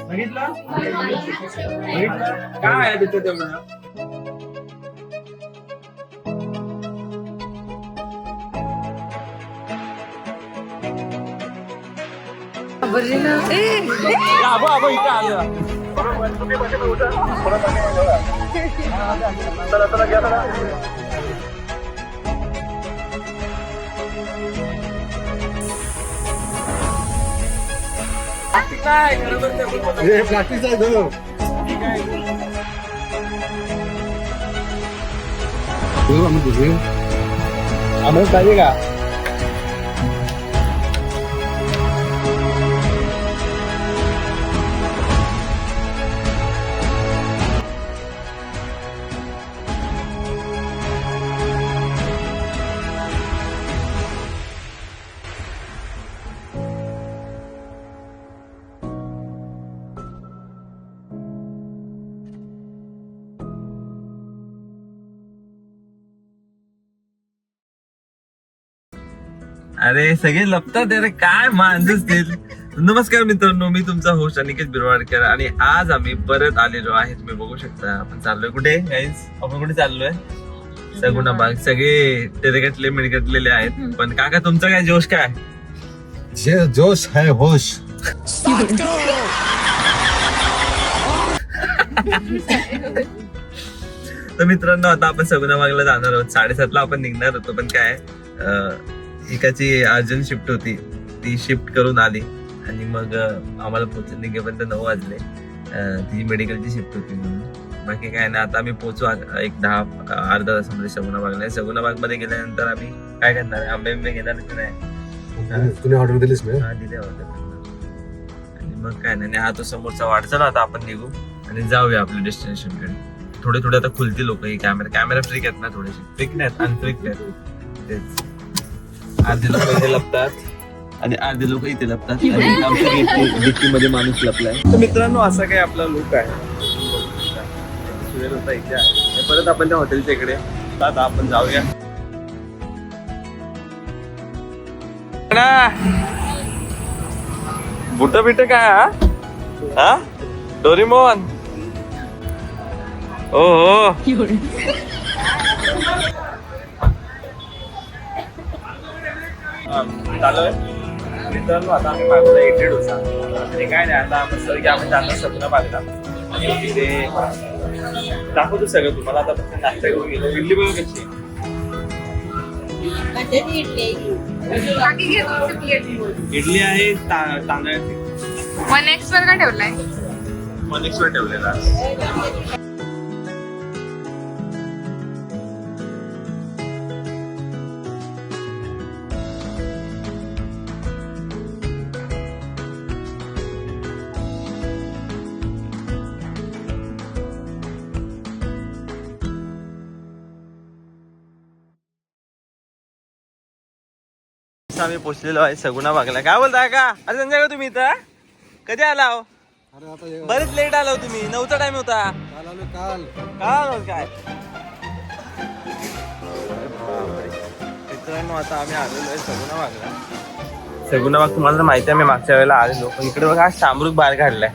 बघितलं काय आहे तिथं तेवढं. प्लास्टिक आहे धरो आम्हाला पाहिजे का. अरे सगळे लपतात अरे काय माणसंच ते. नमस्कार मित्रांनो, मी तुमचा होस्ट अनिकेत बिरवाडकर आणि आज आम्ही परत आलेलो आहे. तुम्ही बघू शकता आपण चाललोय कुठे गाईज. आपण कुठे चाललोय? सगुणाबाग. सगळे तेरेगटले मिळगटलेले आहेत. पण काका तुमचा काय जोश काय? जे जोश है होश. तर मित्रांनो आता आपण सगुणाबागला जाणार आहोत. 7:30ला आपण निघणार होतो, पण काय एकाची अर्जंट शिफ्ट होती, ती शिफ्ट करून आली आणि मग आम्हाला पोहोचून निघेपर्यंत 9 वाजले. ती मेडिकलची शिफ्ट होती म्हणून. बाकी काय नाही, आता आम्ही पोहोचू एक 10-अर्धा तासामध्ये सगुणाबागला. सगुणाबाग मध्ये गेल्यानंतर आम्ही काय करणार आहे, आंबे घेणार की नाही? तुने ऑर्डर दिलीस ना? हा दिले ऑर्डर. आणि मग काय नाही, हा तो समोरचा वाटचा ना. आता आपण निघू आणि जाऊया आपल्या डेस्टिनेशन कडे. थोडे थोडे आता खुलतील लोक. ही कॅमेरा फ्रीक आहेत ना, थोडेसे फ्रीक नाहीत, अनफ्रीक आहेत. तेच अर्धे लोक इथे लपतात आणि अर्धे लोक इथे लपतात आणि आमच्या डिक्की मध्ये माणूस लपलाय. तर मित्रांनो असा काही आपला लुक आहे. सुरेल होता इथे आहे. परत आपण त्या हॉटेलच्या इकडे आता आपण जाऊया. बुट बिट काय हा डोरीमोन. ओ हो चालू मित्रांनो. आता आम्ही मागवला इडली डोसा आणि काय नाही, आता आपण सर आम्ही जाणार सगुणाबागला आणि तिथे दाखवतो सगळं तुम्हाला. आता फक्त नाश्ता करून गेलो. इडली बघू कशी इडली आहे तांदळाची. 1x वर का ठेवलाय? 1x वर ठेवलेला. आम्ही पोहोचलेलो आहे सगुणाबागला. काय बोलताय का? अरे संजय का तुम्ही इथं कधी आला हो? बरेच लेट आलो तुम्ही. 9चा टाइम होता. काल काय मित्रांनो आता आम्ही आलेलो आहे सगुणाबागला. सगुणाबाग तुम्हाला तर माहिती आहे, मी मागच्या वेळेला आलेलो. पण इकडे बघा शामरुख बाहेर काढलाय.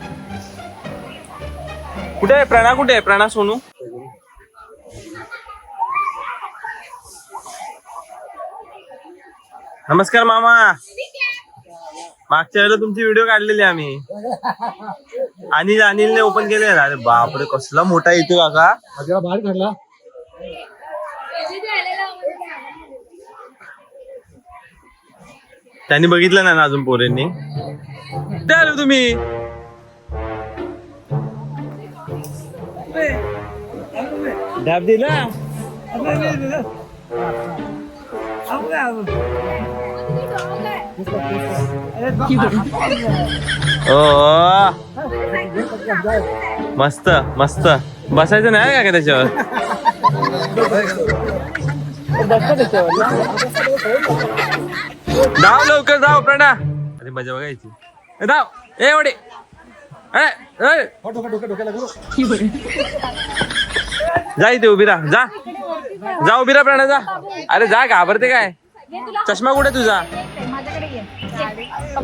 कुठे आहे प्रणा? कुठे आहे प्रणा सोनू? नमस्कार मामा. मागच्या वेळेला तुमची व्हिडिओ काढलेली आम्ही. अनिलने ओपन केले. अरे बापरे कसला मोठा येतो काका. बाहेर काढला. त्यांनी बघितलं नाही ना अजून पोरेंनी. ते आलो तुम्ही. डॅब दिला. मस्त मस्त. बसायचं नाही का त्याच्यावर? धाव लवकर धाव प्रणा. अरे मजा बघायची. धाव एवढे. जा इथे उभी राहा. जा जा उभी राहा प्रणा जा. अरे जा घाबरते काय? चष्मा कुठे तुझा?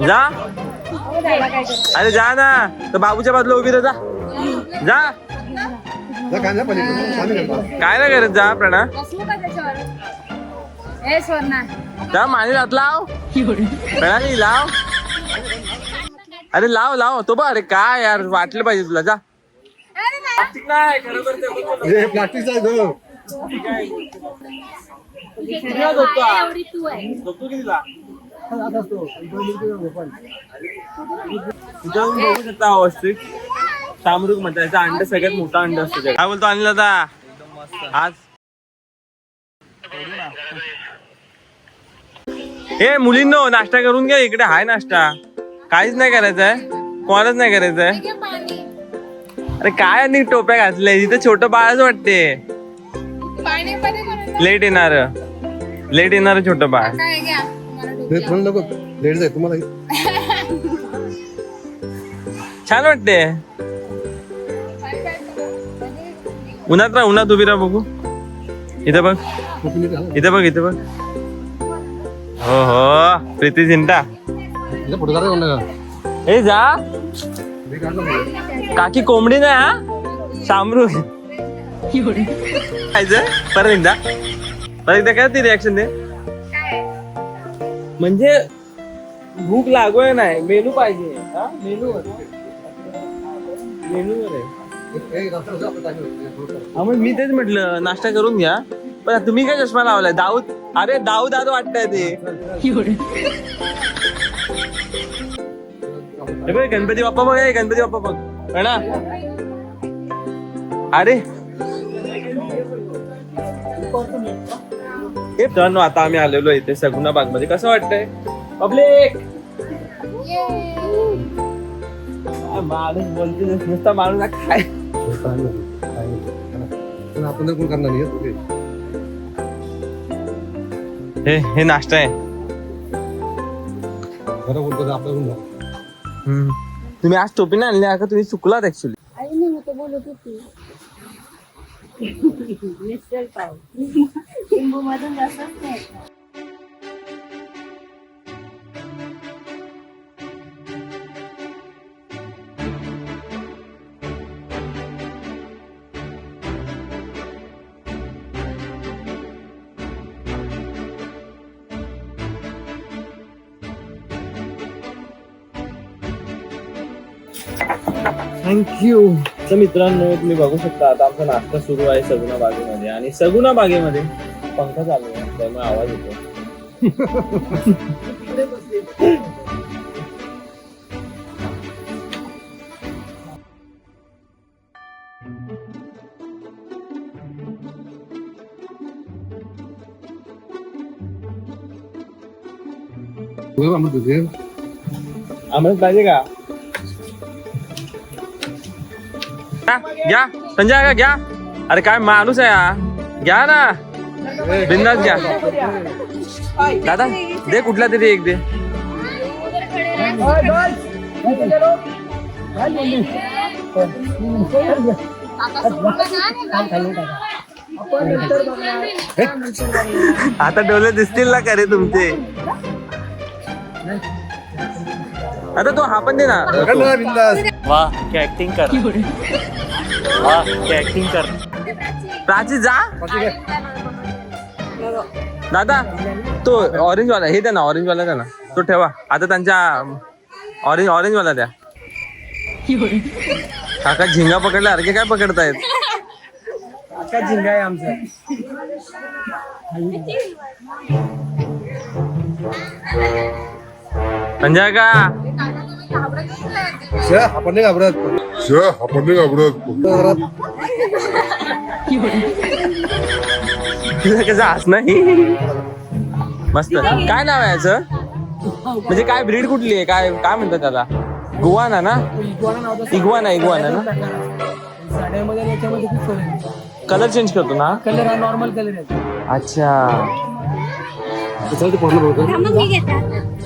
जा अरे जा ना, तर बाबूच्या बाजूला उभी राहा, जा. काय नाही करत, जा प्रणा. जा माने हात लाव, प्रणाली लाव. अरे लाव लाव तो बघ. अरे काय यार, वाटलं पाहिजे तुला. जा. बघू शकता ऑस्ट्रिच सामरूक म्हणतात. याचा अंड सगळ्यात मोठा अंड असतो. काय बोलतो अनिल दादा आज? हे मुलींनो, नाश्ता करून घ्या. इकडे हाय नाश्ता. काहीच नाही करायचंय, कोणालाच नाही करायचंय. अरे काय आणि टोप्या घातल्या इथे, छोटं बाळच वाटते. लेट येणार छोटं बाळ. छान वाटते. उन्हात उभी राहा. बघू इथे बघ, इथे बघ, इथे बघ. हो हो प्रीती चिंता. हे जा काकी, कोंबडी नाही हा, शामरू. परत एकदा काय ती रिॲक्शन दे. म्हणजे भूक लागोय नाही, मेनू पाहिजे. मेनूवर मग मी तेच म्हटलं नाश्ता करून घ्या. पण तुम्ही काय चष्मा लावलाय? दाऊद, अरे दाऊद आज वाटतंय ते. गणपती बाप्पा बघ, गणपती बाप्पा बघ ना. अरे आता आम्ही आलेलो इथे सगुना बाग मध्ये. कसं वाटतंय पब्लिक? माणूस बोलते नुसता माणूस काय आपण कोण करणार नाही. हे नाश्ता आहे. बरं बोलतो आपल्याकडून. तुम्ही आज टोपी नाही आणली का? तुम्ही चुकलात ऍक्च्युली. बोलत होती मिसळ पाव लिंबू मधून जास्तच नाही. थँक्यू. तर मित्रांनो, तुम्ही बघू शकता आता आमचा नाश्ता सुरू आहे सगुना बागेमध्ये. आणि सगुना बागेमध्ये पंखा चालू आहे, त्यामुळे आवाज येतो. आम्हाला पाहिजे का? घ्या संजय का घ्या. अरे काय माणूस आहे हा, घ्या ना बिंदास घ्या. दादा दे कुठला तरी एक दे. आता डोळे दिसतील ना करे तुमचे. आता तो हा पण दे ना. वाह क्या ऍक्टिंग कर, वाह क्या ऍक्टिंग कर. प्राची जा. दादा तो ऑरेंज वाला हे द्या ना, ऑरेंज वाला द्या ना, तो ठेवा. आता त्यांच्या ऑरेंज वाला द्या. काका झिंगा पकडला अरे काय पकडतायत? काका झिंगा आहे आमचा. संजय का आपण नाही घाबरत. कसं हस नाही. मस्त. काय नाव आहे याचं? म्हणजे काय ब्रीड कुठली आहे? काय काय म्हणतात त्याला? गुवाना ना? इग्वाना ना? कलर चेंज करतो ना? कलर हा नॉर्मल कलर आहे. अच्छा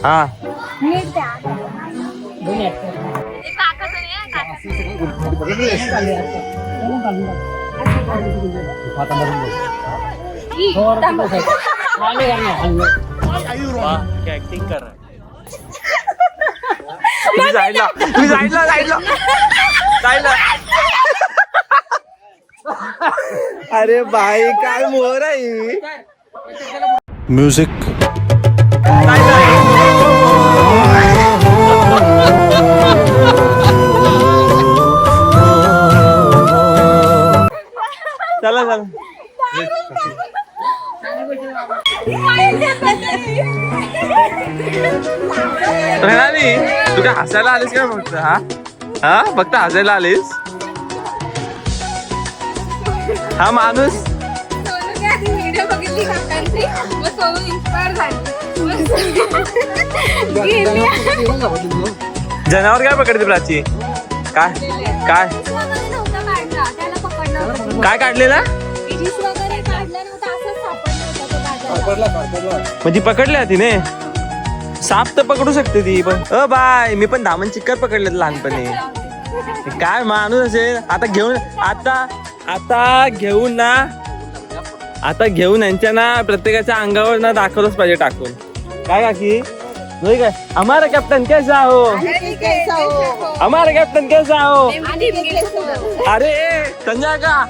हा. वाह क्या ऍक्टिंग कर. साईडला अरे बाई काय मोर आहे म्यूजिक चला प्रणाली तू काय हसायला आलीस का फक्त हा फक्त हसायला आलीस हा माणूस व्हिडिओ बघितली काकांची मग सोनू इन्स्पायर जनावर काय पकडते प्राची काय काय काय काढलेला म्हणजे पकडल्या तिने साप तर पकडू शकते ती पण बाय मी पण धामण चिक्कर पकडले लहानपणी काय माणूस असेल आता घेऊन यांच्या ना प्रत्येकाच्या अंगावर ना दाखवलंच पाहिजे टाकून काय काकी नाही काय हमारा कॅप्टन कैसा हो हमारा कॅप्टन कैसा हो अरे संजय का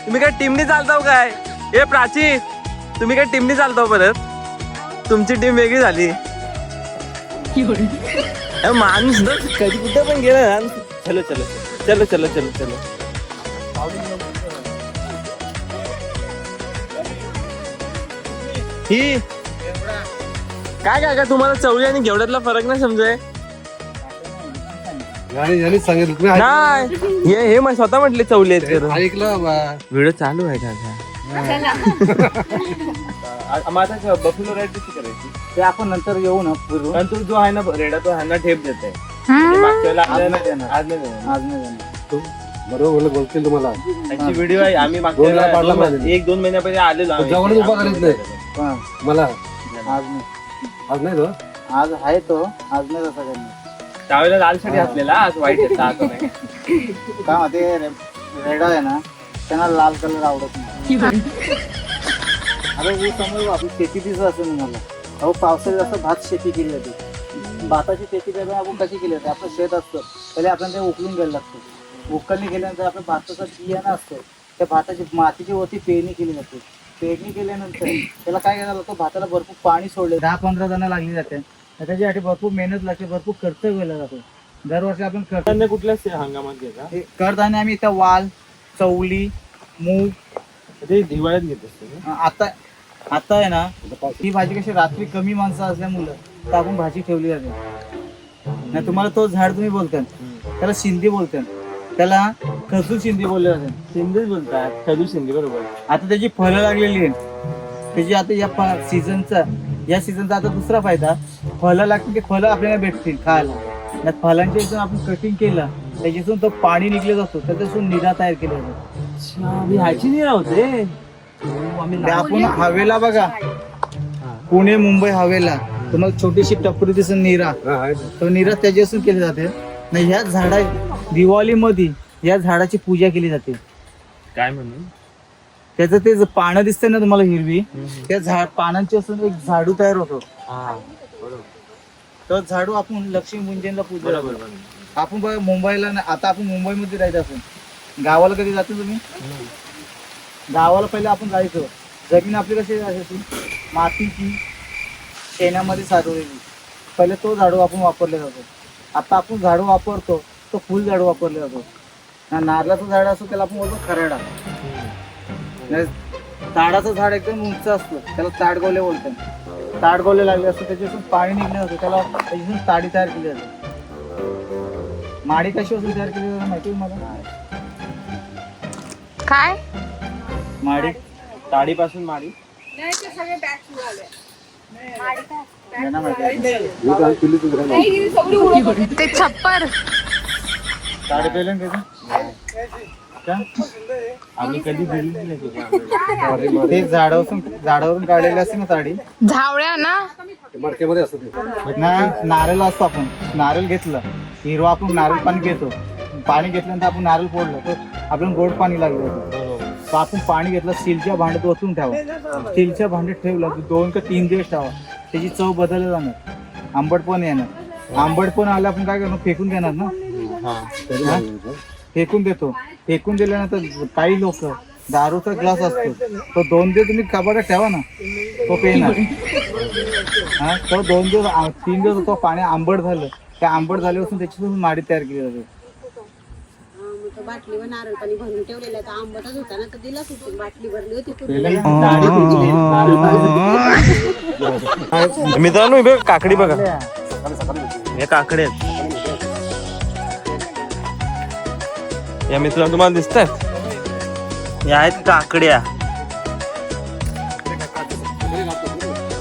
तुम्ही काय टीमनी चालताव काय ए प्राची तुम्ही काय टीमनी चालताव परत तुमची टीम वेगळी झाली माणूस ना कधी कुठे पण गेला ना चलो चलो चलो चलो चलो चलो ही काय काय काय तुम्हाला चवळी आणि घेवड्यातला फरक नाही समजाय सांगितलं नाही हे मग स्वतः म्हटले चवली आहेत ऐकलं व्हिडिओ चालू आहे का बफलो राईड कशी करायची ते आपण नंतर येऊ ना फिरून. कारण तो जो आहे ना रेडा तो ह्यांना ठेप देत आहे आज नाही देणार. बरोबर बोलतील तुम्हाला व्हिडिओ आहे आम्ही दोन वेळा पाडला पाहिजे. 1-2 महिन्यापर्यंत आलेलो जवळच उभा करीत नाही हा, मला आज नाही. आज नाही तो आज आहे तो आज नाही तसा काही त्यावेळेला लाल साठी असलेला आज वाईट आहे आता नाही. काय माहिती रेडा आहे ना त्यांना लाल कलर आवडत नाही. अरे हे समज आपली शेतीच असं निघालं अहो पावसाळ्यात असं भात शेती केली जाते भाताची शेती करायला आपण कशी केली जाते आपलं शेत असतं पहिले आपण ते उकळून घ्यायला लागतं उकळणी केल्यानंतर आपलं भाताचा बियाणं असतं त्या भाताची मातीची वरती पेरणी केली जाते पेरणी केल्यानंतर त्याला काय करायला लागतं भाताला भरपूर पाणी सोडले 10-15 जण लागली जाते त्याच्यासाठी भरपूर मेहनत लागते भरपूर खर्च केला जातो दरवर्षी आपण कडधान्य कुठल्या हंगामात घेता कडधान्य आम्ही इथं वाल चवली मूग ते दिवाळीत घेत असते आता आहे ना ही भाजी कशी रात्री कमी माणसं असल्यामुळं तर आपण भाजी ठेवली जाते नाही तुम्हाला तो झाड तुम्ही बोलताय त्याला शिंदी बोलताय त्याला खजूर शिंदी बोलले जाते शिंदेच बोलतात खजूर शिंदे बरोबर आता त्याची फळं लागलेली आहे त्याची आता या सीझनचा आता दुसरा फायदा फळं लागतील ते फळं आपल्याला भेटतील खायला फळांच्या इथून आपण कटिंग केलं त्याच्यातून तो पाणी निघले जातो त्याच्यातून निरा तयार केला जातो ह्याची निरा होते आपण हवेला बघा पुणे मुंबई हवेला तुम्हाला छोटीशी टपरी दिसून निरा तो निरा त्याच्यापासून केली जाते नाही ह्या झाडा दिवाळीमध्ये या झाडाची पूजा केली जाते काय म्हणून त्याचं ते पानं दिसतंय ना तुम्हाला हिरवी त्या पानांची असून एक झाडू तयार होतो तो झाडू आपण लक्ष्मी पूजनला पूजा आपण बघा मुंबईला आता आपण मुंबईमध्ये राहायचं असून गावाला कधी जातो तुम्ही गावाला पहिले आपण जायचो जमीन आपली कशी असायची मातीची शेणामध्ये सारवलेली पहिले तो झाडू आपण वापरला जातो आता आपण झाडू वापरतो तो फुल झाडू वापरला जातो नारळाचं झाड असतो त्याला आपण बोलतो खराडा ताडाचं झाड एकदम उंच असतं त्याला ताडगोले बोलतात ताडगोले लागले असतो त्याच्यातून पाणी निघलं जातं त्याला त्याच्यातून ताडी तयार केली जाते माडी कशी असून तयार केली जाते माहिती मला काय माडी ताडीपासून माडी यांना माहिती ते छप्पर ताडी पेलं का आम्ही कधी दिली नाही ते झाडावरून काढलेली असते ना ताडी झावळ्या ना मडक्यामध्ये असत नारळ असतो आपण नारळ घेतलं हिरवा आपण नारळ पाणी घेतो पाणी घेतल्यानंतर आपण नारळ फोडलं तर आपल्याला गोड पाणी लागलं तर आपण पाणी घेतलं स्टीलच्या भांड्यात ओतून ठेवा स्टीलच्या भांड्यात ठेवलं 2 का 3 दिवस ठेवा त्याची चव बदलली जाणार आंबट पण येणार आंबट पण आलं आपण काय करणार, फेकून देणार ना. हा? फेकून देतो. फेकून दिल्यानंतर काही लोक दारूचा ग्लास असतो तो 2 दिवस तुम्ही कपाटात ठेवा ना, तो पेणार. हा, तो 2 दिवस 3 दिवस तो पाणी आंबट झालं, त्या आंबट झाल्यापासून त्याच्यापासून माडी तयार केली जाते. बाटलीवर नारळ पाणी भरून ठेवलेलं तर आंबटच होता ना, तर दिला सुटून बाटली भरली होती. मित्रांनो इथे काकडी बघा, हे काकडे आहेत या मित्रांनो, तुम्हाला दिसत आहेत या आहेत काकड्या.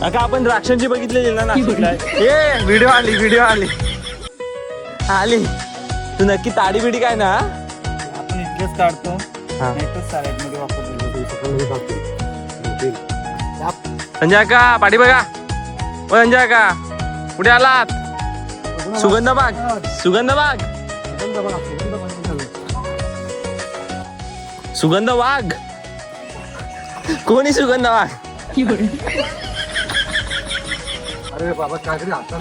का आपण द्राक्षांची बघितलेली ना नाशिकला, ए व्हिडिओ आली तू नक्की ताडी बिडी काय ना आपण इतकेच काढतो, नाहीतर सॅलेड मध्ये वापरतो. संजय का पाठी बघा, ओ संजय का कुठे आलात? सुगंध बाग सुगंध वाघ, कोणी सुगंध वाघ? अरे बाबा काहीतरी हातात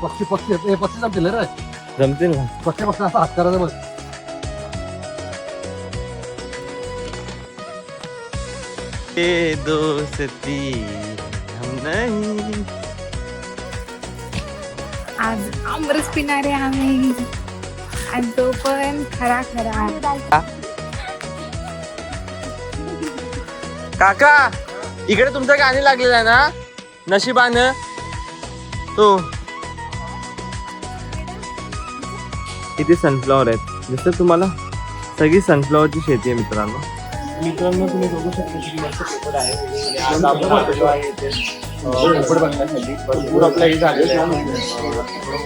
पक्षी जमतील रे, जमतील ना पक्षी असा हात करायचा बस. ये दोस्ती हम नहीं. आज आमरस पिणारे आम्ही, आणि तो पण खरा. काका इकडे तुमचं गाणी लागलेलं आहे ना, नशिबानं तो. इथे सनफ्लॉवर आहेत, जसं तुम्हाला सगळी सनफ्लॉवरची शेती आहे मित्रांनो. तुम्ही बघू शकता किती मस्त पोपट आहे, आणि आपण आलेलो आहे इथे पोपट बघण्यासाठी. भरपूर आपलं हे झालेलं आहे,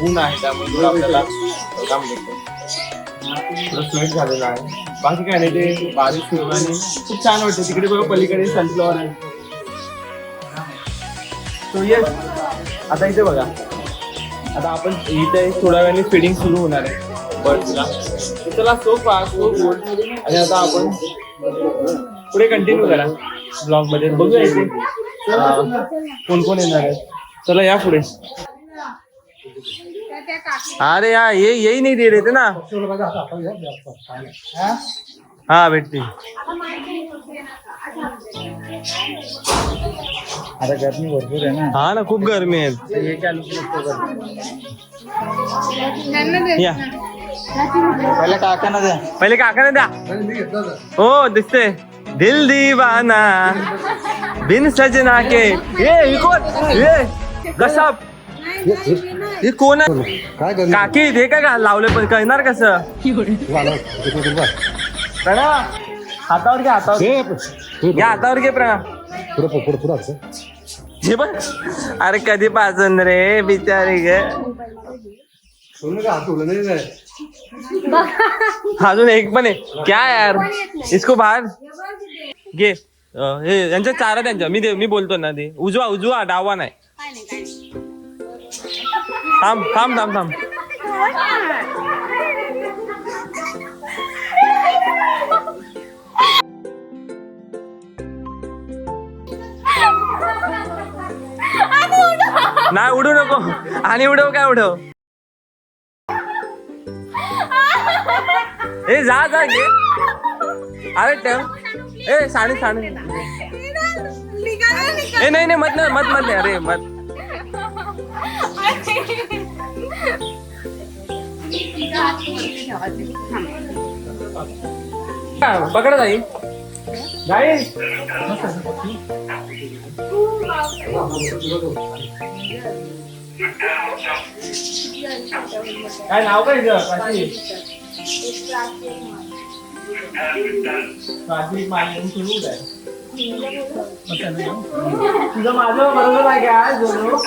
ऊन आहे त्यामुळे आपल्याला काम करतो, थोडं स्वेट झालेलं आहे. बाकी काय नाही, ते बारीक फिरून आणि खूप छान वाटतं. तिकडे बघा पलीकडे सनफ्लॉवर आहे. तो येस आता इथे बघा, आता आपण इथे थोड्या वेळाने फीडिंग सुरू होणार आहे बर्ड्सला. चला सो फास्ट सो गुड. आणि आता आपण पुढे कंटिन्यू करा ब्लॉग मध्ये, बघूया इथे कोण कोण येणार आहे. चला या पुढे. अरे यार यही नहीं दे रहे थे ना. हाँ भेटते. आता गरमी भरपूर आहे ना. हा ना, खूप गरमी आहे. या पहिल्या काकांना द्या. पहिले काकाने द्या. मी घेतला हो दिसते. दिल दीवाना बिन सजना के. ये कोण? ये कसा? हे कोण आहे? काय करणार काकी हे काय लावले, पण कळणार कसं? प्रणा हातावर घ्या, हातावर घ्या, हातावर घे प्रणा. पुढे हे बघ, अरे कधी पासून रे बिचारी ग. हात उडलं नाही काय. अजून एक पण आहे क्या यार, इसको बाहेर घे. हे यांच्या चारा त्यांच्या, मी बोलतो ना, ते उजवा डावा नाही. थांब थांब थांब थांब. नाही उडू नको. आणि उडव काय उडव. ए जा घे. अरे ठेव. ए साडी ए नाही मत नाही. अरे मत. पकडा जाई काय नाव काय तुझं माझं बरोबर आहे का जोनो.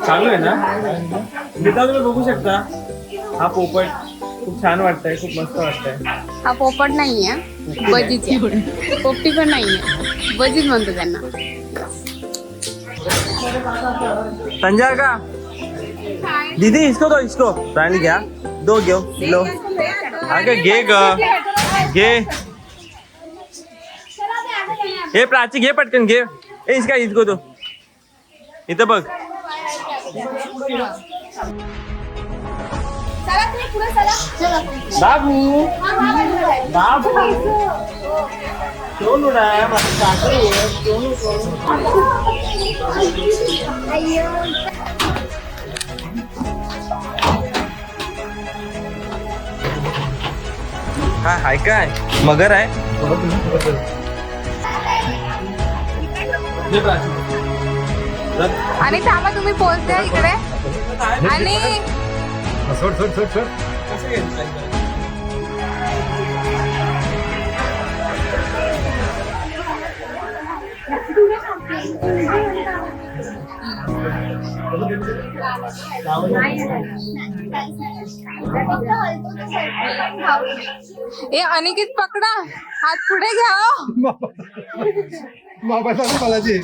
चालू आहे ना मित्रांनो, तुम्ही बघू शकता हा पोपट खूप छान वाटतंय, खूप मस्त वाटतंय. हा पोपट नाहीये, बजीच आहे. पोपटी पण नाहीये, बजीच म्हणतो त्यांना. संजय का दीदी इसको दो, इसको रानी क्या दो घेऊ लो अगं घे ग घे हे प्राची घे पटकन घे ए इसका इसको दो इथं बघ बाबू बाबू सोनूडा माझं सासरे आहे. सोनू काय हाय काय मगर आहे आणि थांबा तुम्ही पोहोचते इकडे आणि सोड सोड सोड सोड ए अनिकेत पकडा हात पुढे घ्या हो. मोबाईल पालाची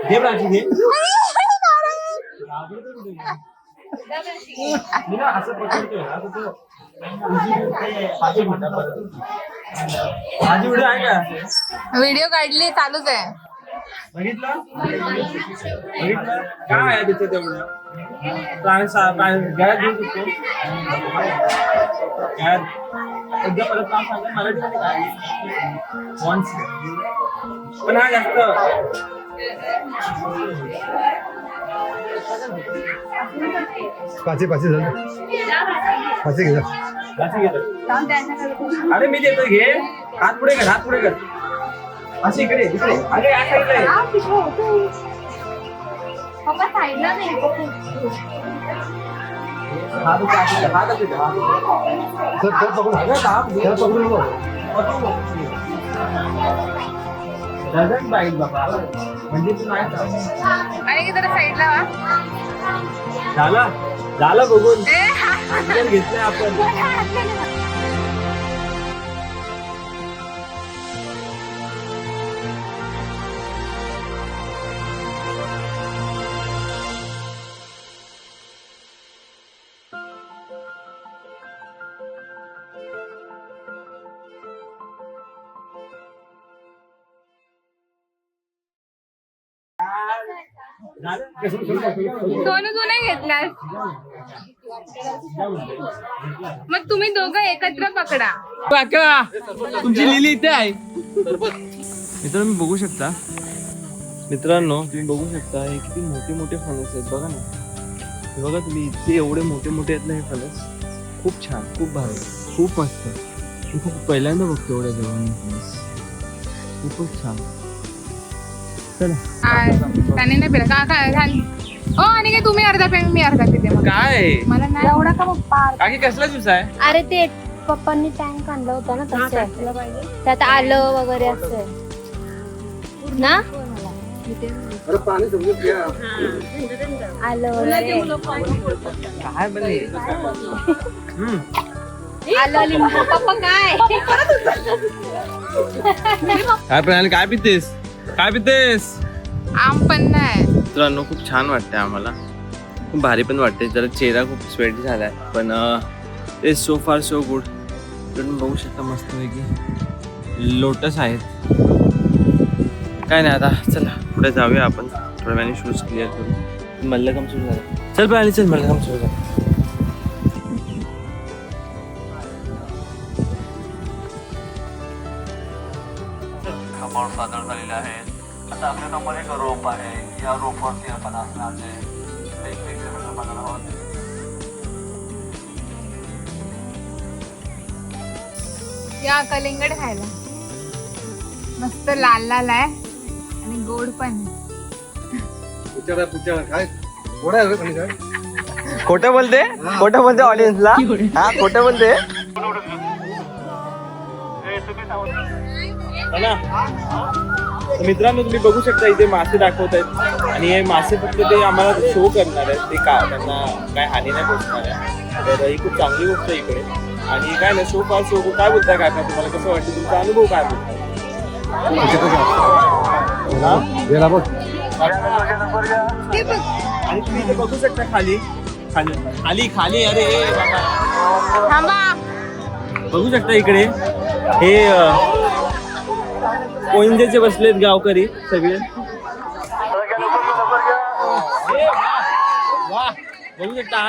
घे प्राची घे असं पकडतोय असं तो माझी व्हिडिओ आहे का व्हिडिओ काढली चालूच आहे बघितलं बघितलं काय आहे तिथे तेवढं गळ्यात घेऊ शकतो गळ्यात एकदा परत नाव सांगा मराठीमध्ये काय वॉन्स पण हा जास्त पाचशे पाचशे झालं पाचशे घे जा. जास्त घेतो अरे मी देतो घे हात पुढे कर अशी इकडे अरे या साईडला आहे तर पकडून त्याला पकडून नको. म्हणजे तू नाही आणि जरा साईडला वा झालं बघून ए, हा, हा. घेतलंय आपण सोनू तू नाही घेतलास मग तुम्ही दोघं एकत्र पकडा तुमची लिली इथे आहे मित्रांनो बघू शकता मित्रांनो तुम्ही बघू शकता हे किती मोठे मोठे फणस आहेत बघा ना हे बघा तुम्ही इतके एवढे मोठे मोठे आहेत ना हे फणस खूप छान खूप भारी खूप मस्त मी खूप पहिल्यांदा बघतो एवढ्या जवळ फणस खूपच छान चला त्याने नाही पिला का काय ओ आणि काय तुम्ही अर्धा पे मी अर्धा पिते मग काय मला नाही एवढा का मग काकी कसला ज्यूस आहे अरे ते पप्पांनी टँक आणलं होतं ना तसं त्यात आलं वगैरे असं ना अरे पाणी समजून घ्या. आलं वगैरे काय बने आलं लिंबू पप्पा काय काय प्रणाली काय पितेस आम पण नाही मित्रांनो खूप छान वाटतंय आम्हाला खूप भारी पण वाटते जरा चेहरा खूप स्वेटी झालाय पण ते सो फार सो गुड तुम्ही बघू शकता मस्तपैकी लोटस आहेत काय नाही आता चला पुढे जाऊया आपण थोड्या वेळाने शूज क्लिअर करू मल्लखांब सुरू झालं चल प्रणाली चल मल्लखांब सुरू झालं खांबावर सादर झालेले आहेत आता आपल्याकडे एक रोप आहे या रोपावरती आपण आसनाचे वेगवेगळे प्रकार बघायला आहोत या कलिंगड खायला मस्त लाल लाल आहे आणि गोड पण आहे. पुचारा काय गोडा आहे रे पाणी काय खोटं बोलते ऑडियन्सला हा खोटं बोलते मित्रांनो तुम्ही बघू शकता इथे मासे दाखवत आहेत आणि हे मासे फक्त ते आम्हाला शो करणार आहेत ते का त्यांना काय हानी नाही पोचणार आहे तर ही खूप चांगली गोष्ट आहे इकडे आणि काय नाही शो फार शो काय बोलताय काका तुम्हाला कसं वाटतं तुमचा अनुभव काय बोलताय गेला बघ ते बघ आणि तुम्ही इथे बघू शकता खाली खाली खाली खाली अरे बाबा थांबा. बघू शकता इकडे हे कोयंजेचे बसलेत गावकरी सगळे. हे वा, बघू शकता.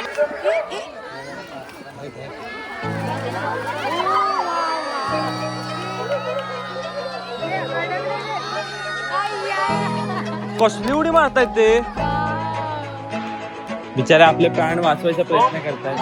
कसली उडी मारतायत ते बिचारे, आपले प्राण वाचवायचा प्रयत्न करतायत.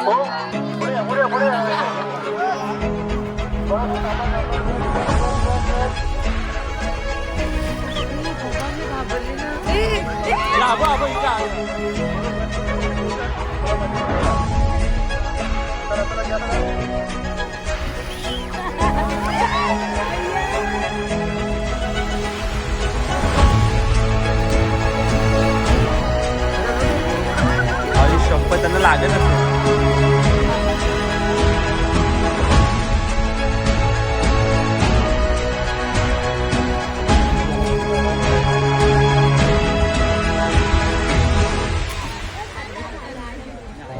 शपथ त्यांना लागत असेल.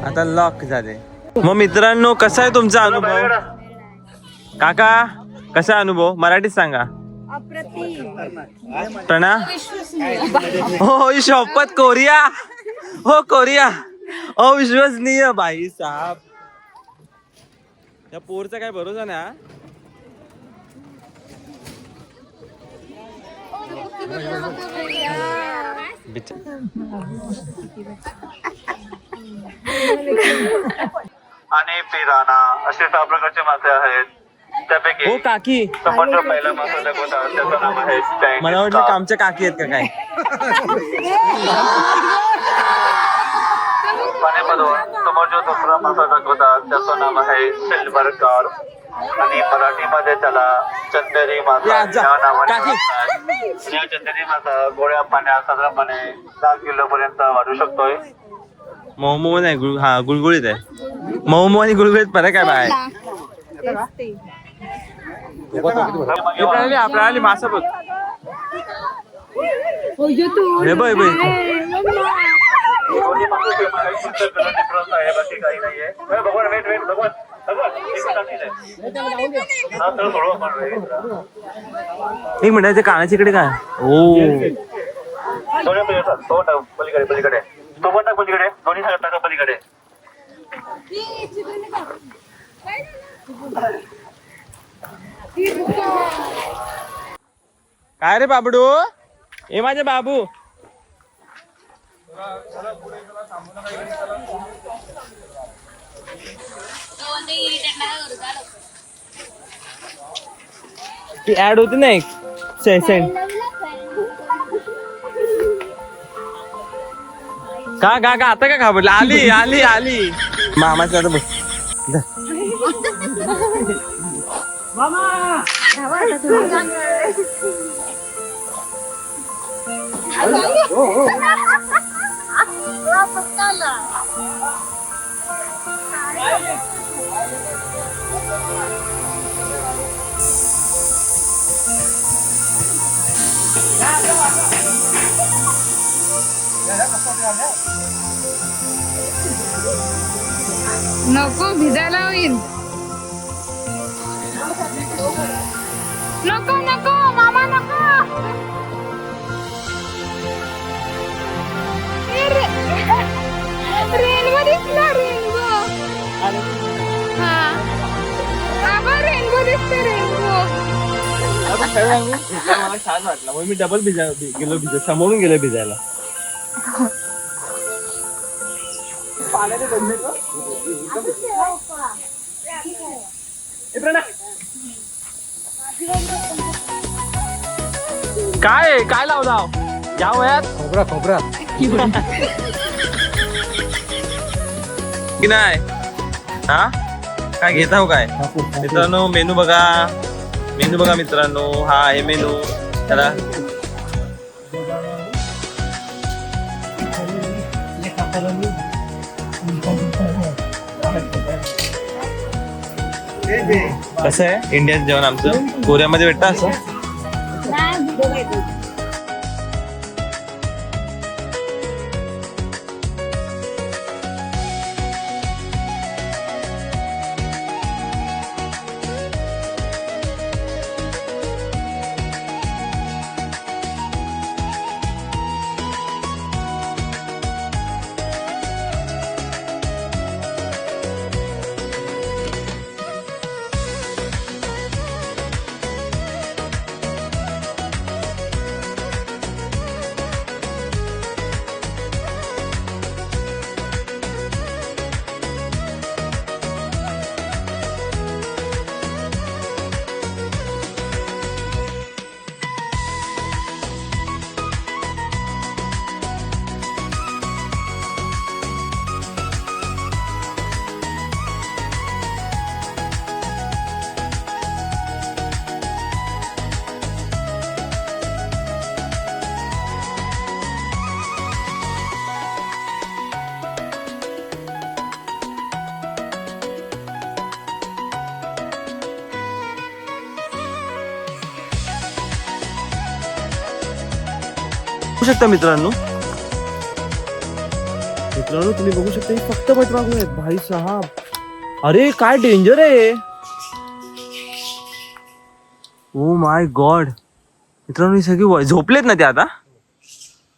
आता लॉक झाले. मग मित्रांनो, कसा आहे तुमचा अनुभव? काका कसा अनुभव मराठीत सांगा. प्रणा हो शपथ कोरिया हो कोरिया अविश्वसनीय भाई साहब. या पोरचा काय भरोसा ना. आणि पिराना असे 6 प्रकारचे मासे आहेत. त्यापैकी हो काकी, समोर जो पहिला मासा दाखवता त्याचं नाव आहे Chinese मला वाटलं carp. आमच्या काकी आहेत का काय. पाण्यामधून समोर जो दुसरा मासा दाखवतात त्याचं नाव आहे सिल्वर कार्प. आणि मराठीमध्ये त्याला चंदेरी मासा या, जा. या नावाने काकी. ओळखतात. या चंदेरी मासा गोड्या पाण्यात साधारणपणे 10 किलो पर्यंत वाढू शकतोय. मऊ नाही गुळगुळीत आहे. मऊ आणि गुळगुळीत फरक आहे बाय. प्रणाली मासा बघ. हे बघ दोन्ही मासे same आहेत, फक्त color difference आहे, बाकी काही नाहीये. भगवान वेट भगवान एक मिनिट, कानाची इकडे काय. ओ तो पलीकडे पलीकडे तो पण टाक पलीकडे. दोन्ही सगळं टाका पलीकडे. काय रे बाबडू, ए माझे बाबू. ती ऍड होती ना एक सेंट. का आता का घाबरला. आली आली आली मामाची आता बस. नको भिजायला होईल. नको नको मामा नको. रेनबो दिसला रेनबो. हा बाबा रेनबो दिसते रेनबो. मला छान वाटलं, मग मी डबल गेलो समोरून गेलो भिजायला. काय लावला या वयात खोबरा की नाही. हा काय घेत आहो काय मित्रांनो. मेनू बघा मित्रांनो. हा आहे मेनू. त्याला कसं आहे इंडियन जेवण आमचं. कोरियामध्ये भेटतं असं. बघू शकता मित्रांनो तुम्ही बघू शकता ही फक्त वटवाघूळ आहेत भाई साहब. अरे काय डेंजर आहे. ओ माय गॉड मित्रांनो ही सगळी झोपलेत ना ते आता.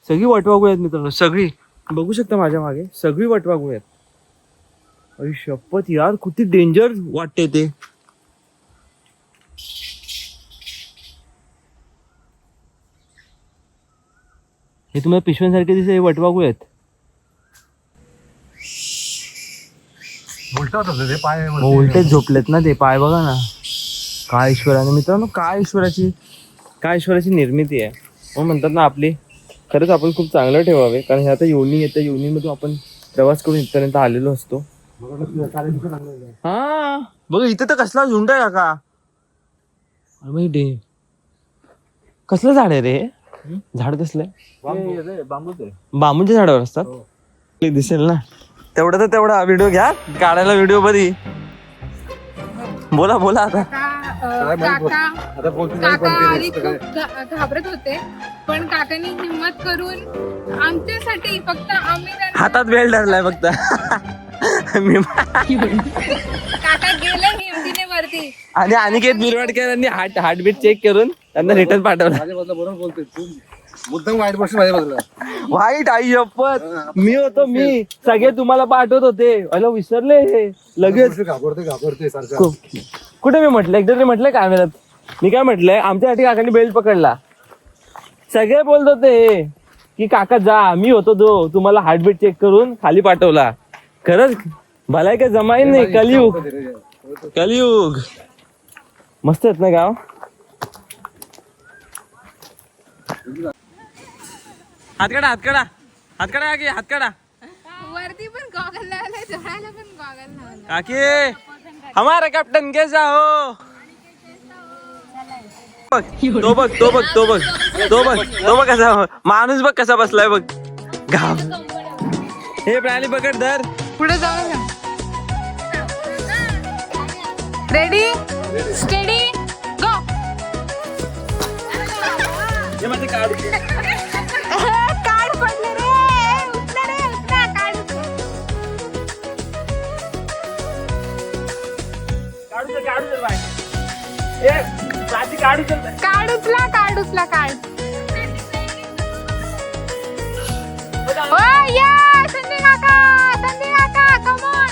सगळी वटवाघूळ आहेत मित्रांनो सगळी. बघू शकता माझ्या मागे सगळी वटवाघूळ आहेत. अरे शपथ यार किती डेंजर वाटते ते. हे तुम्हाला पिशव्यांसारखे दिसते हे वटवाघूळ आहेत. उलटा होतं ते पाय उलटेच झोपलेत ना ते पाय बघा ना. काय ईश्वराने मित्रांनो काय ईश्वराची निर्मिती आहे. मग म्हणतात ना आपली खरंच आपण खूप चांगलं ठेवावे कारण हे आता योनी येतं योनीमधून आपण प्रवास करून इथपर्यंत आलेलो असतो. हा बघ इथे तर कसला झुंड आहे का. कसलं झाड आहे रे. झाड कसलं बांबूच्या झाडावर असतात. दिसेल ना तेवढा तर तेवढा व्हिडिओ घ्या काढायला. व्हिडिओ बरी बोला आता. आता बोलते काका आधी खूप घाबरत होते पण काकांनी हिम्मत करून आमच्यासाठी फक्त आम्ही हातात बेल धरलाय फक्त. काका गेले हिमतीने वरती आणि अनिकेत बिरवाडकर यांनी हार्टबीट चेक करून त्यांना रिटर्न पाठवलं. माझ्या बाजूला बरोबर बोलतोय तू मुद्दाम वाईट गोष्ट माझ्या बाजूला. वाईट आई शपथ मी होतो मी सगळे तुम्हाला पाठवत होते. अरे विसरले हे लगेच. घाबरते सारखं. कुठे मी म्हटलं एकदा तरी म्हटलंय कॅमेऱ्यात. मी काय म्हटलंय आमच्यासाठी काकांनी बेल्ट पकडला. सगळे बोलत होते की काका जा मी होतो जो तुम्हाला हार्टबीट चेक करून खाली पाठवला. खरंच भलाय का जमाई नाही. कलियुग मस्त आहेत ना गाव. हातकाडा वरती पण गॉगल लावलाय जळायला पण गॉगल लावलाय. काकी हमारा कॅप्टन कैसा हो. तो बघ कसा माणूस बघ कसा बसलाय बघ. घाम हे प्राणी पकड धर. पुढे जाऊ का. रेडी स्टेडी गो. काढ पडले रे. उठला काढ. काढ उचला काढ. संजय काका कमॉन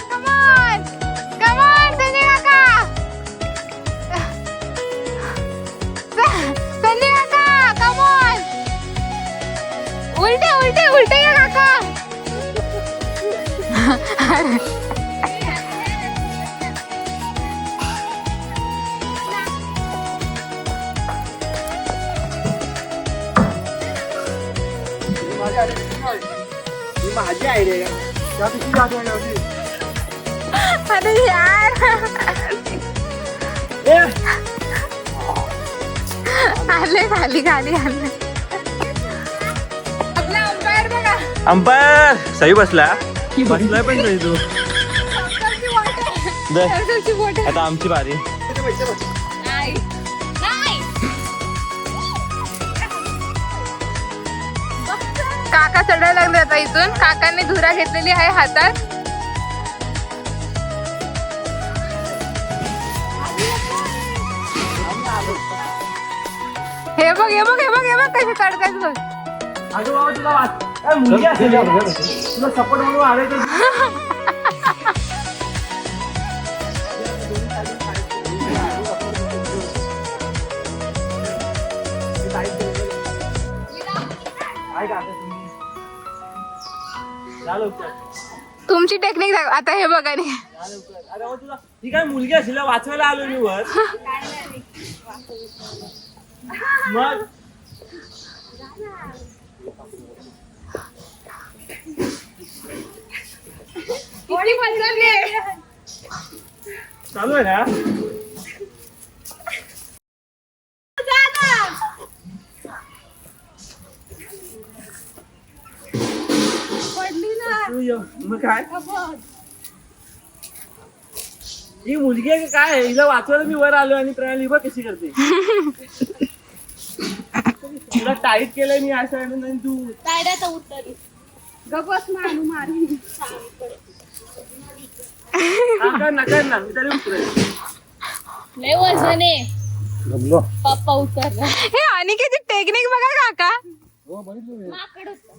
संजय काका. संजय काका कमॉन. उलटे या काका. माझी आयडिया अरे यार आले खाली आले. आपला अंपायर बघा. अंपायर सही बसलाय पण सही तू. सर्कलची बोट आहे. आता आमची बारी. नाही. काका चढायला लागले आता इथून. काकांनी धुरा घेतलेली आहे हातात. हे बघ कसे चढतायत बघ. तुला सपोर्ट म्हणून आले तुमची टेक्निक आता हे बघा. ती काय मुलगी असेल वाचवायला आलो मी वर. मग चालू आहे ना. मग काय ही मुलगी आहे काय हिला वाचवायला मी वर आलो आणि प्रणाली बघ कशी करते. तुला टाईट केलंय मी असं आणि तू गबस मारू मारू नका ना मी तरी उतरेल. लय वजन आहे जमलो. पप्पा उतरला. हे अनिकेची टेक्निक बघा काका. हो बघितलं मी. माकड होतं.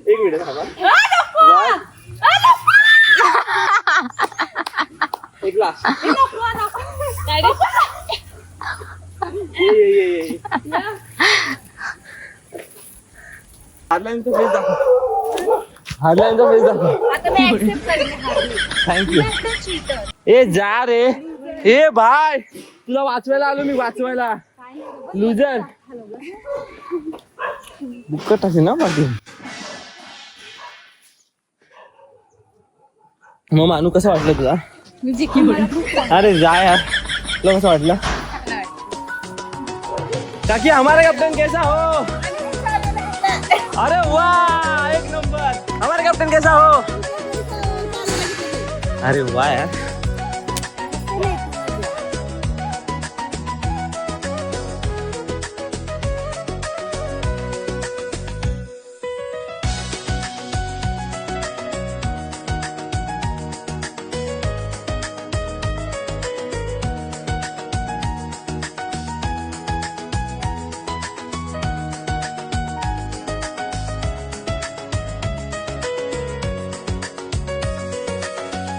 एक मिनिट थांबा. एक ग्लास ये. हार्डलाईनचा फेस दाखव. हार्डलाईनचा फेस दाखव. आता मी accept करेन. थँक्यू. ए जा रे. ए भाई तुला वाचवायला आलो मी वाचवायला. लुजर बुक्का टाके ना बाकी. मग मानू कसं वाटलं तुला? अरे जा यार. तुला कसं वाटलं? काकी हमारा कैप्टन कैसा हो? अरे वाह एक नंबर. हमारा कैप्टन कैसा हो? अरे वाह यार.